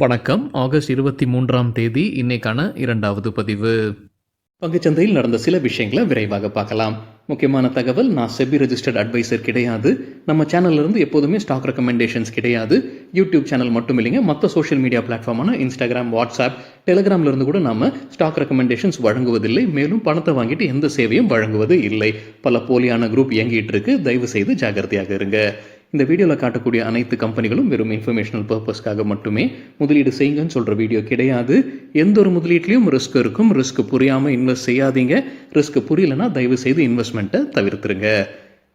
வணக்கம். ஆகஸ்ட் 23ஆம் தேதி இன்னைக்கான 2வது பதிவு. பங்குச்சந்தையில் நடந்த சில விஷயங்களை விரைவாக பார்க்கலாம். முக்கியமான தகவல், நான் செபி ரெஜிஸ்டர்ட் அட்வைசர் கிடையாது. நம்ம சேனல்ல இருந்து எப்போதுமே ஸ்டாக் ரெக்கமெண்டேஷன்ஸ் கிடையாது. யூடியூப் சேனல் மட்டும் இல்லைங்க, மற்ற சோஷியல் மீடியா பிளாட்ஃபார்மான இன்ஸ்டாகிராம், வாட்ஸ்அப், டெலிகிராம்ல இருந்து கூட நாம ஸ்டாக் ரெக்கமெண்டேஷன்ஸ் வழங்குவதில்லை. மேலும் பணத்தை வாங்கிட்டு எந்த சேவையும் வழங்குவது இல்லை. பல போலியான குரூப் இயங்கிட்டு இருக்கு. தயவு செய்து ஜாகிரதையாக இருங்க. இந்த வீடியோவில் காட்டக்கூடிய அனைத்து கம்பெனிகளும் வெறும் இன்ஃபர்மேஷனல் பர்பஸ்க்காக மட்டுமே முதலீடு செய்யுங்கன்னு சொல்கிற வீடியோ கிடையாது. எந்த ஒரு முதலீட்லையும் ரிஸ்க் இருக்கும். ரிஸ்க் புரியாமல் இன்வெஸ்ட் செய்யாதீங்க. ரிஸ்க் புரியலன்னா தயவு செய்து இன்வெஸ்ட்மெண்ட்டை தவிர்த்துருங்க.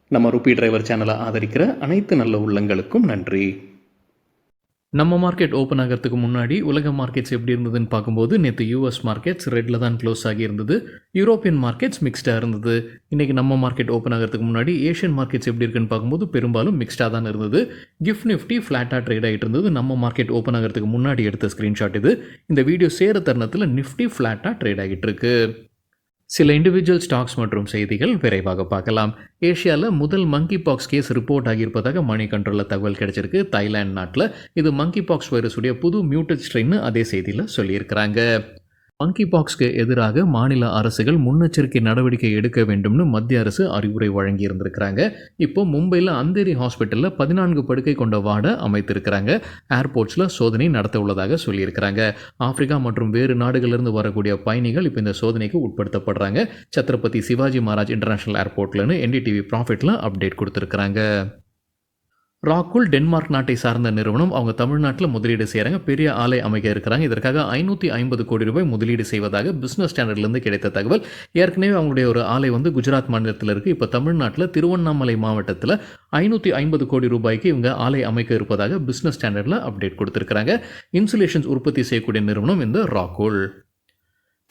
நம்ம ருபி டிரைவர் சேனலை ஆதரிக்கிற அனைத்து நல்ல உள்ளங்களுக்கும் நன்றி. நம்ம மார்க்கெட் ஓப்பன் ஆகிறதுக்கு முன்னாடி உலக மார்க்கெட்ஸ் எப்படி இருந்ததுன்னு பார்க்கும்போது நேற்று யூஎஸ் மார்க்கெட்ஸ் ரெட்டில் தான் க்ளோஸ் ஆகி இருந்தது. யூரோப்பியன் மார்க்கெட்ஸ் மிக்ஸ்டாக இருந்தது. இன்றைக்கி நம்ம மார்க்கெட் ஓப்பன் ஆகிறதுக்கு முன்னாடி ஏஷியன் மார்க்கெட்ஸ் எப்படி இருக்குன்னு பார்க்கும்போது பெரும்பாலும் மிக்ஸ்டாக தான் இருந்தது. கிஃப்ட் நிஃப்டி ஃப்ளாட்டாக ட்ரேட் ஆகிட்டு இருந்தது. நம்ம மார்க்கெட் ஓப்பன் ஆகிறதுக்கு முன்னாடி எடுத்த ஸ்க்ரீன்ஷாட் இது. இந்த வீடியோ சேர தருணத்தில் நிஃப்டி ஃப்ளாட்டாக ட்ரேட் ஆகிட்டு இருக்கு. சில இண்டிவிஜுவல் ஸ்டாக்ஸ் மற்றும் செய்திகள் விரைவாக பார்க்கலாம். ஏஷியாவில் முதல் மங்கி பாக்ஸ் கேஸ் ரிப்போர்ட் ஆகியிருப்பதாக மணி கண்ட்ரோலில் தகவல் கிடைச்சிருக்கு. தாய்லாந்து நாட்டில் இது மங்கி பாக்ஸ் வைரஸுடைய புது மியூட்டட் ஸ்ட்ரெயின்னு அதே செய்தியில் சொல்லியிருக்கிறாங்க. மங்கி பாக்ஸ்க்கு எதிராக மாநில அரசுகள் முன்னெச்சரிக்கை நடவடிக்கை எடுக்க வேண்டும்னு மத்திய அரசு அறிவுரை வழங்கி இருந்திருக்கிறாங்க. இப்போ மும்பையில் அந்தேரி ஹாஸ்பிட்டலில் 14 படுக்கை கொண்ட வார்டை அமைத்திருக்கிறாங்க. ஏர்போர்ட்ஸில் சோதனை நடத்த உள்ளதாக சொல்லியிருக்கிறாங்க. ஆப்பிரிக்கா மற்றும் வேறு நாடுகளிலிருந்து வரக்கூடிய பயணிகள் இப்போ இந்த சோதனைக்கு உட்படுத்தப்படுறாங்க. சத்ரபதி சிவாஜி மகாராஜ் இன்டர்நேஷனல் ஏர்போர்ட்லன்னு என்டிடிவி ப்ராஃபிட்டில் அப்டேட் கொடுத்துருக்குறாங்க. ராக்குல் டென்மார்க் நாட்டை சார்ந்த நிறுவனம் அவங்க தமிழ்நாட்டில் முதலீடு செய்கிறாங்க. பெரிய ஆலை அமைக்க இருக்கிறாங்க. இதற்காக 550 கோடி ரூபாய் முதலீடு செய்வதாக பிஸ்னஸ் ஸ்டாண்டர்ட்லேருந்து கிடைத்த தகவல். ஏற்கனவே அவங்களுடைய ஒரு ஆலை குஜராத் மாநிலத்தில் இருக்குது. இப்போ தமிழ்நாட்டில் திருவண்ணாமலை மாவட்டத்தில் 550 கோடி ரூபாய்க்கு இவங்க ஆலை அமைக்க இருப்பதாக பிஸ்னஸ் ஸ்டாண்டர்டில் அப்டேட் கொடுத்துருக்காங்க. இன்சுலேஷன்ஸ் உற்பத்தி செய்யக்கூடிய நிறுவனம் இந்த ராக்குல்.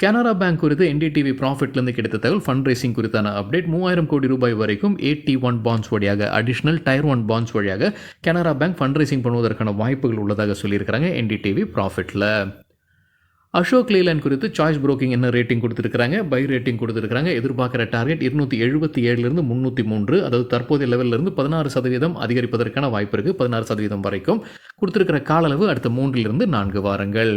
கனரா பேங்க் குறித்து என்டிடிவி ப்ராஃபிட்லேருந்து கிடைத்த தகவல். ஃபண்ட் ரைசிங் குறித்தான அப்டேட். 3000 கோடி ரூபாய் வரைக்கும் AT1 பாண்ட்ஸ் வழியாக, அடிஷனல் டயர் 1 பாண்ட்ஸ் வழியாக கனரா பேங்க் ஃபண்ட் ரைசிங் பண்ணுவதற்கான வாய்ப்புகள் உள்ளதாக சொல்லியிருக்கிறாங்க என்டிடிவி ப்ராஃபிட்டில். அசோக் லேலண்ட் குறித்து சாய்ஸ் புரோக்கிங் என்ன ரேட்டிங் கொடுத்துருக்காங்க? பை ரேட்டிங் கொடுத்துருக்காங்க. எதிர்பார்க்குற டார்கெட் 277 303, அதாவது தற்போதைய லெவலிருந்து 16% அதிகரிப்பதற்கான வாய்ப்பு இருக்குது. 16% வரைக்கும் கொடுத்துருக்கிற கால அளவு அடுத்த 3 4 வாரங்கள்.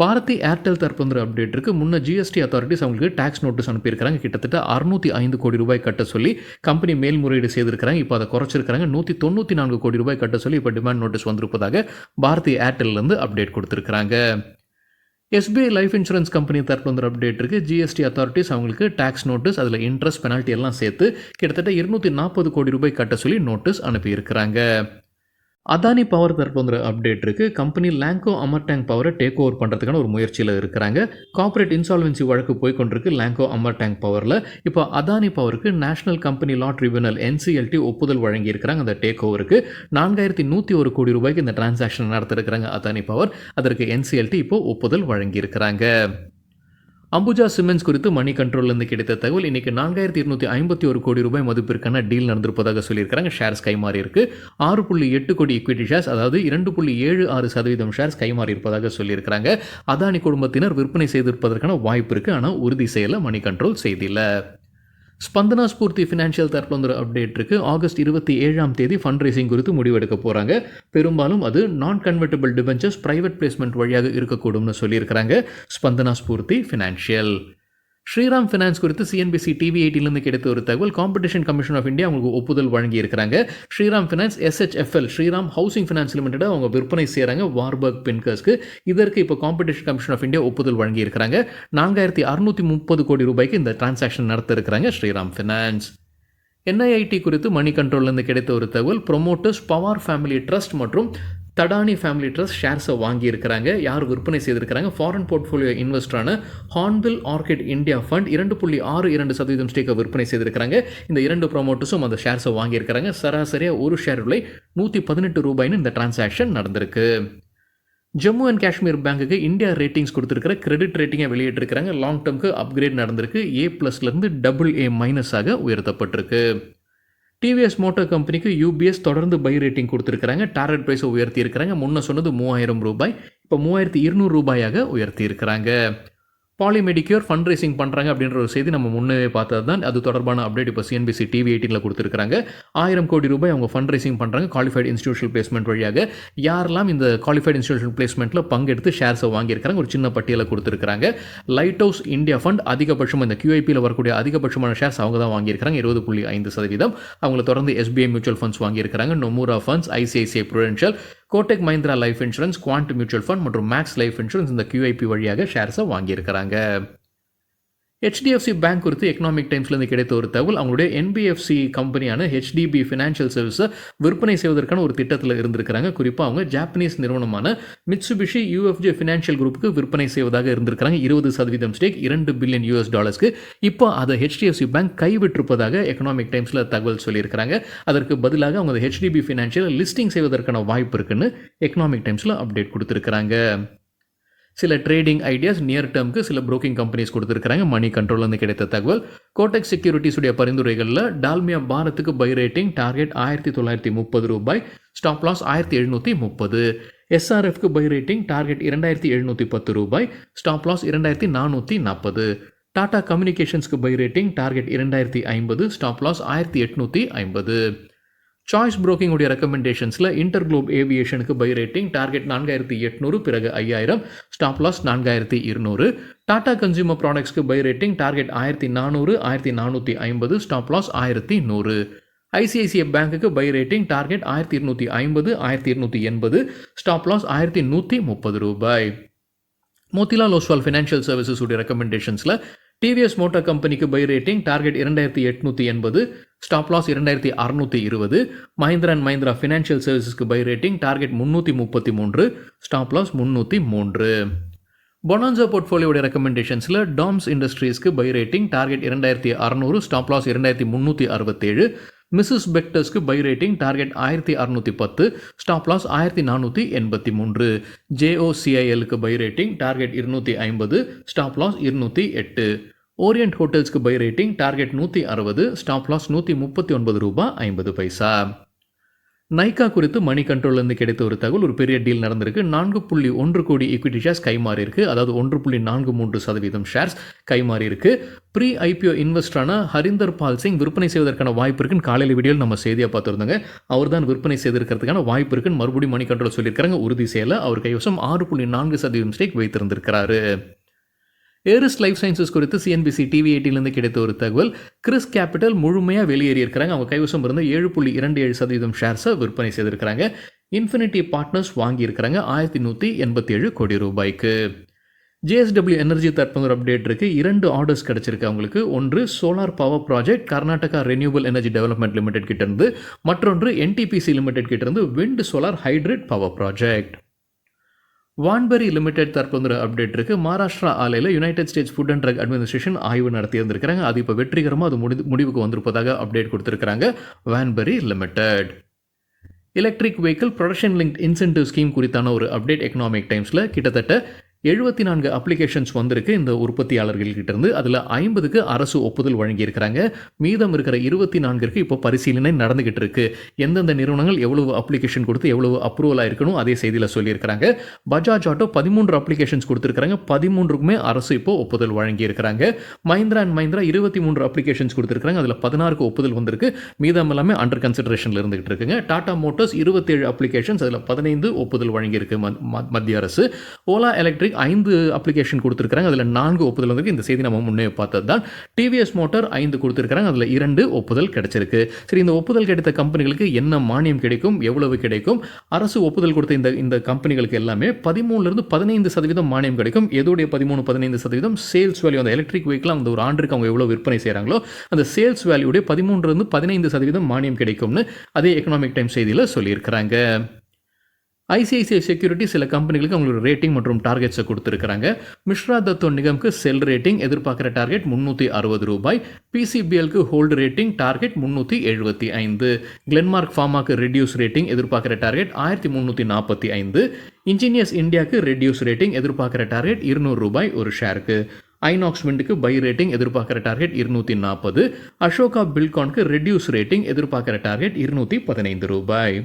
பாரதி ஏர்டெல் தரப்பு அப்டேட் இருக்குது. முன்ன ஜிஎஸ்டி அத்தாரிட்டிஸ் அவங்களுக்கு டேக்ஸ் நோட்டீஸ் அனுப்பியிருக்கிறாங்க. கிட்டத்தட்ட 605 கோடி ரூபாய் கட்ட சொல்லி கம்பெனி மேல்முறையீடு செய்திருக்கிறாங்க. இப்போ அதை குறைச்சிருக்கிறாங்க. 194 கோடி ரூபாய் கட்ட சொல்லி இப்போ டிமாண்ட் நோட்டீஸ் வந்திருப்பதாக பாரதி ஏர்டெல்லேருந்து அப்டேட் கொடுத்துருக்காங்க. எஸ்பிஐ லைஃப் இன்சூரன்ஸ் கம்பெனி தரப்பு அப்டேட் இருக்குது. ஜிஎஸ்டி அத்தாரிட்டிஸ் அவங்களுக்கு டேக்ஸ் நோட்டீஸ், அதில் இன்ட்ரெஸ்ட், பெனால்ட்டி எல்லாம் சேர்த்து கிட்டத்தட்ட 240 கோடி ரூபாய் கட்ட சொல்லி நோட்டீஸ் அனுப்பியிருக்கிறாங்க. அதானி பவர் தரப்பு அப்டேட் இருக்குது. கம்பெனி லேங்கோ அமர்டேங் பவரை டேக் ஓவர் பண்ணுறதுக்கான ஒரு முயற்சியில் இருக்கிறாங்க. கார்ப்பரேட் இன்சால்வன்சி வழக்கு போய்கொண்டிருக்கு லேங்கோ அமர்டேங் பவரில். இப்போ அதானி பவருக்கு national company law tribunal NCLT ஒப்புதல் வழங்கியிருக்கிறாங்க. அந்த டேக் ஓவருக்கு 4101 கோடி ரூபாய்க்கு இந்த டிரான்சாக்ஷன் நடத்திருக்கிறாங்க அதானி பவர். அதற்கு NCLT இப்போ ஒப்புதல் வழங்கியிருக்கிறாங்க. அம்புஜா சிமெண்ட்ஸ் குறித்து மணி கண்ட்ரோல்லேருந்து கிடைத்த தகவல். இன்றைக்கி 4251 கோடி ரூபாய் மதிப்பிற்கான டீல் நடந்திருப்பதாக சொல்லியிருக்காங்க. ஷேர்ஸ் கைமாறி இருக்குது. 6.8 கோடி ஈக்விட்டி ஷேர்ஸ், அதாவது 2.76% ஷேர்ஸ் கைமாறி இருப்பதாக சொல்லியிருக்கிறாங்க. அதானி குடும்பத்தினர் விற்பனை செய்திருப்பதற்கான வாய்ப்பு இருக்குது. ஆனால் உறுதி செய்யலை மணி கண்ட்ரோல் செய்தியில். ஸ்பந்தனா ஸ்பூர்த்தி ஃபினான்ஷியல் தரப்புல அப்டேட் இருக்குது. ஆகஸ்ட் 27ஆம் தேதி ஃபண்ட் ரைசிங் குறித்து முடிவெடுக்க போகிறாங்க. பெரும்பாலும் அது நான் கன்வெர்ட்டபிள் டிபென்ச்சர்ஸ் பிரைவேட் பிளேஸ்மெண்ட் வழியாக இருக்கக்கூடும்னு சொல்லியிருக்கிறாங்க ஸ்பந்தனா ஸ்பூர்த்தி ஃபினான்ஷியல். ஸ்ரீராம் ஃபினான்ஸ் குறித்து CNBC TV18 கிடைத்த ஒரு தகவல். காம்படிஷன் கமிஷன் ஆஃப் இந்தியா அவங்களுக்கு ஒப்புதல் வழங்கி இருக்கிறாங்க. Shriram finance SHFL Shriram housing finance limited அவங்க விற்பனை செய்கிறாங்க வார்பர்க் பின்கர்ஸ்க்கு. இதற்கு இப்போ காம்படிஷன் கமிஷன் ஆஃப் இந்தியா ஒப்புதல் வழங்கி இருக்கிறாங்க. 4630 கோடி ரூபாய்க்கு இந்த டிரான்சாக்ஷன் நடத்த இருக்கிறாங்க ஸ்ரீராம் ஃபினான்ஸ். NIIT குறித்து மணி கண்ட்ரோல்லேருந்து கிடைத்த ஒரு தகவல். ப்ரொமோட்டர்ஸ் பவார் ஃபேமிலி ட்ரஸ்ட் மற்றும் தடானி ஃபேமிலி ட்ரஸ்ட் ஷேர்ஸை வாங்கியிருக்கிறாங்க. யார் விற்பனை செய்திருக்கிறாங்க? ஃபாரின் போர்ட்ஃபோலியோ இன்வெஸ்டரான ஹார்ன்பில் ஆர்கிட் இந்தியா ஃபண்ட் 2.62% ஸ்டேக்கை விற்பனை செய்திருக்கிறாங்க. இந்த 2 ப்ரொமோட்டர்ஸும் அந்த ஷேர்ஸை வாங்கியிருக்கிறாங்க. சராசரியாக ஒரு ஷேர் விலை 118 ரூபாய்னு இந்த டிரான்சாக்ஷன் நடந்திருக்கு. ஜம்மு அண்ட் காஷ்மீர் பேங்குக்கு இந்தியா ரேட்டிங்ஸ் கொடுத்துருக்கிற கிரெடிட் ரேட்டிங்கை வெளியிட்டிருக்கிறாங்க. லாங் டேர்முக்கு அப்கிரேட் நடந்திருக்கு. A+லேருந்து AA- உயர்த்தப்பட்டிருக்கு. டிவிஎஸ் மோட்டார் கம்பெனிக்கு UBS தொடர்ந்து பை ரேட்டிங் கொடுத்துருக்காங்க. டார்கெட் ப்ரைஸை உயர்த்தி இருக்கிறாங்க. முன்ன சொன்னது 3000 ரூபாய், இப்போ 3200 ரூபாயாக உயர்த்தி இருக்கிறாங்க. பாலிமெடிக்யூர் ஃபண்ட் ரைசிங் பண்ணுறாங்க அப்படின்ற ஒரு செய்தி நம்ம முன்னே பார்த்தது தான். அது தொடர்பான அப்டேட் இப்போ சிஎன்பிசி டிவி 18ல் கொடுத்துருக்காங்க. 1000 கோடி ரூபாய் அவங்க ஃபண்ட் ரைசிங் பண்ணுறாங்க குவாலிஃபைடு இன்ஸ்டிடியூஷனல் பிளேஸ்மெண்ட் வழியாக. யாரெல்லாம் இந்த குவாலிஃபைடு இன்ஸ்டிடியூஷனல் பிளேஸ்மெண்ட்டில் பங்கெடுத்து ஷேர்ஸை வாங்கியிருக்காங்க ஒரு சின்ன பட்டியலை கொடுத்துருக்காங்க. லைட் ஹவுஸ் இந்தியா ஃபண்ட் அதிகபட்சம் இந்த QIPயில் வரக்கூடிய அதிகபட்சமான ஷேர்ஸ் அவங்க தான் வாங்கியிருக்காங்க 20.5%. அவங்கள தொடர்ந்து SBI மியூச்சுவல் ஃபண்ட்ஸ் வாங்கியிருக்காங்க, Nomura funds, ICICI Prudential, Kotak Mahindra life insurance, Quant mutual fund மற்றும் மேக்ஸ் லைஃப் இன்சூரன்ஸ் இந்த QIP வழியாக ஷேர்ஸை வாங்கியிருக்கிறாங்க. HDFC பேங்க் குறித்து எக்கனாமிக் டைம்ஸ்லேருந்து கிடைத்த ஒரு தகவல், அவங்களுடைய NBFC கம்பெனியான HDB ஃபினான்ஷியல் சர்வீஸை விற்பனை செய்வதற்கான ஒரு திட்டத்தில் இருந்திருக்கிறாங்க. குறிப்பாக அவங்க ஜாப்பனீஸ் நிறுவனமான மிட்சுபிஷி UFJ ஃபினான்ஷியல் குரூப்புக்கு விற்பனை செய்வதாக இருந்திருக்கிறாங்க. 20% ஸ்டேக் $2 பில்லியன். இப்போ அதை HDFC பேங்க் கைவிட்டிருப்பதாக எக்கனாமிக் டைம்ஸில் தகவல் சொல்லியிருக்கிறாங்க. அதற்கு பதிலாக அவங்க HDB ஃபினான்ஷியல் லிஸ்டிங் செய்வதற்கான வாய்ப்பு இருக்குன்னு எக்கனாமிக் டைம்ஸில் அப்டேட் கொடுத்துருக்காங்க. சில ட்ரேடிங் ஐடியாஸ் நியர் டேர்முக்கு சில ப்ரோக்கிங் கம்பெனிஸ் கொடுத்துருக்காங்க. மணி கண்ட்ரோல்லேருந்து கிடைத்த தகவல், கோடெக் செக்யூரிட்டிஸுடைய பரிந்துரைகளில் டால்மியா பாரத்துக்கு buy rating target $1930, stop loss 1730. SRFக்கு buy rating target $2710, stop loss 2440. Tata கம்யூனிகேஷன்ஸ்க்கு buy rating target 2050, stop loss 1850. Choice broking உடைய ரெக்கமெண்டேஷன்ஸில் இன்டர்குளோப் ஏவியேஷனுக்கு பை ரேட்டிங் டார்கெட் 4800, பிறகு 5000, ஸ்டாப் லாஸ் 4200. டாடா கன்சியூமர் ப்ராடக்ட்ஸ்க்கு buy rating target 1400, 1450, stop loss 1100. ICICI பேங்க்குக்கு buy rating target 1250, 1280, stop loss $1130. Motilal Oswal financial services உடைய ரெக்கமெண்டேஷன்ஸில் TVS motor கம்பெனிக்கு buy rating target 2880, stop loss 2620. Mahindra and Mahindra financial சர்வீசஸ்க்கு buy rating target 333, stop loss 303. Bonanza போர்ட்ஃபோலியோட ரெக்கமெண்டேஷன்ஸில் டாம்ஸ் இண்டஸ்ட்ரீஸ்க்கு buy rating target 2600, stop loss 2367. Mrs பெக்டர்ஸ்க்கு buy rating target 1610, stop loss 1483. JOCILக்கு buy rating target 250, stop loss 208. Orient ஹோட்டல்ஸ்க்கு buy rating target 160, stop loss $139.50. Nykaa குறித்து money கண்ட்ரோல்லேருந்து கிடைத்த ஒரு தகவல், ஒரு பெரிய டீல் நடந்திருக்கு. 4.1 கோடி ஈக்விட்டி ஷேர்ஸ் கைமாறி இருக்கு. அதாவது 1.43% ஷேர்ஸ் கைமாறி இருக்கு. ப்ரீ IPO இன்வெஸ்டரான ஹரிந்தர் பால் சிங் விற்பனை செய்வதற்கான வாய்ப்பு இருக்குன்னு காலையில் வீடியோவில் நம்ம செய்தியாக பார்த்துருந்தாங்க. அவர் தான் விற்பனை செய்திருக்கிறதுக்கான வாய்ப்பு இருக்குன்னு மறுபடியும் மணி கண்ட்ரோல் சொல்லியிருக்காங்க. உறுதி செய்யலை. அவர் கைவசம் 6.4% ஸ்டேக் வைத்திருந்திருக்கிறாரு. ஏரிஸ் லைஃப் சயின்சஸ் குறித்து CNBC டிவி 18லேருந்து கிடைத்த ஒரு தகவல், கிறிஸ் கேபிட்டல் முழுமையாக வெளியேறியிருக்கிறாங்க. அவங்க கைவசம் இருந்த 7.27% ஷேர்ஸை விற்பனை செய்திருக்கிறாங்க. இன்ஃபினிட்டி பார்ட்னர்ஸ் வாங்கியிருக்கிறாங்க 1187 கோடி ரூபாய்க்கு. JSW எனர்ஜி தற்போது ஒரு அப்டேட் இருக்குது. 2 ஆர்டர்ஸ் கிடச்சிருக்கு அவங்களுக்கு. ஒன்று solar power project Karnataka renewal energy development limited கிட்டேருந்து, மற்றொன்று NTPC லிமிடெட் கிட்டேருந்து wind solar hybrid power project. Wanbury limited தற்போது அப்டேட் இருக்குது. மகாராஷ்டிரா ஆலையில் United States food and drug administration ஆய்வு நடத்தியிருந்திருக்கிறாங்க. அது இப்போ வெற்றிகரமாக அது முடிவுக்கு வந்திருப்பதாக அப்டேட் கொடுத்துருக்காங்க Wanbury limited. Electric vehicle production link incentive scheme குறித்தான ஒரு அப்டேட் எக்கனாமிக் டைம்ஸில் கிட்டத்தட்ட 74 அப்ளிகேஷன்ஸ் வந்திருக்கு இந்த உற்பத்தியாளர்கள்கிட்ட இருந்து. அதில் 50க்கு அரசு ஒப்புதல் வழங்கியிருக்கிறாங்க. மீதம் இருக்கிற 24க்கு இப்போ பரிசீலனை நடந்துகிட்டு இருக்கு. எந்தெந்த நிறுவனங்கள் எவ்வளவு அப்ளிகேஷன் கொடுத்து எவ்வளவு அப்ரூவல் ஆயிருக்கணும் அதே செய்தியில் சொல்லியிருக்கிறாங்க. பஜாஜ் ஆட்டோ 13 அப்ளிகேஷன்ஸ் கொடுத்துருக்காங்க. 13க்குமே அரசு இப்போ ஒப்புதல் வழங்கியிருக்கிறாங்க. மஹிந்திரா அண்ட் மஹிந்திரா 23 அப்ளிகேஷன்ஸ் கொடுத்துருக்காங்க. அதில் 16க்கு ஒப்புதல் வந்திருக்கு. மீதம் எல்லாமே அண்டர் கன்சிடரேஷனில் இருந்துகிட்டு இருக்குங்க. டாடா மோட்டார்ஸ் 27 அப்ளிகேஷன்ஸ், அதில் 15 ஒப்புதல் வழங்கியிருக்கு மத்திய அரசு. ஓலா எலக்ட்ரிக் 5 அப்ளிகேஷன் கொடுத்துருக்காங்க. அதில் 4 ஒப்புதல் வந்திருக்கு. இந்த செய்தி நம்ம முன்னே பார்த்தது தான். TVS மோட்டார் 5 கொடுத்துருக்காங்க. அதில் 2 ஒப்புதல் கிடைச்சிருக்கு. சரி, இந்த ஒப்புதல் கிடைத்த கம்பெனிகளுக்கு என்ன மானியம் கிடைக்கும், எவ்வளவு கிடைக்கும்? அரசு ஒப்புதல் கொடுத்த இந்த கம்பெனிகளுக்கு எல்லாமே 13% மானியம் கிடைக்கும். எதோடைய 13-15% சேல்ஸ் வேல்யூ, அந்த எலக்ட்ரிக் வெஹிக்கிள் அந்த ஒரு ஆண்டுக்கு அவங்க எவ்வளோ விற்பனை செய்கிறாங்களோ அந்த சேல்ஸ் வேல்யூடைய 13-15% மானியம் கிடைக்கும்னு அதே எக்கனாமிக் டைம் செய்தியில் சொல்லியிருக்கிறாங்க. ICICI செக்யூரிட்டி சில கம்பெனிகளுக்கு அவங்களோட ரேட்டிங் மற்றும் டார்கெட்ஸை கொடுத்துருக்காங்க. மிஸ்ரா தத்தோ நிகம்க்கு செல் ரேட்டிங் எதிர்பார்க்குற டார்கெட் $360, PCBLக்கு ஹோல்டு ரேட்டிங் டார்கெட் 375, கிளென்மார்க் ஃபார்மாக்கு ரெடியூஸ் ரேட்டிங் எதிர்பார்க்குற டார்கெட் 1345, இன்ஜினியர்ஸ் இந்தியாவுக்கு ரெடியூஸ் ரேட்டிங் எதிர்பார்க்குற டார்கெட் $200 ஒரு ஷேருக்கு, ஐநாக்ஸ் விண்டுக்கு பை ரேட்டிங் எதிர்பார்க்குற டார்கெட் 240, அசோகா பில்கானுக்கு ரெடியூஸ் ரேட்டிங் எதிர்பார்க்குற டார்கெட் $215.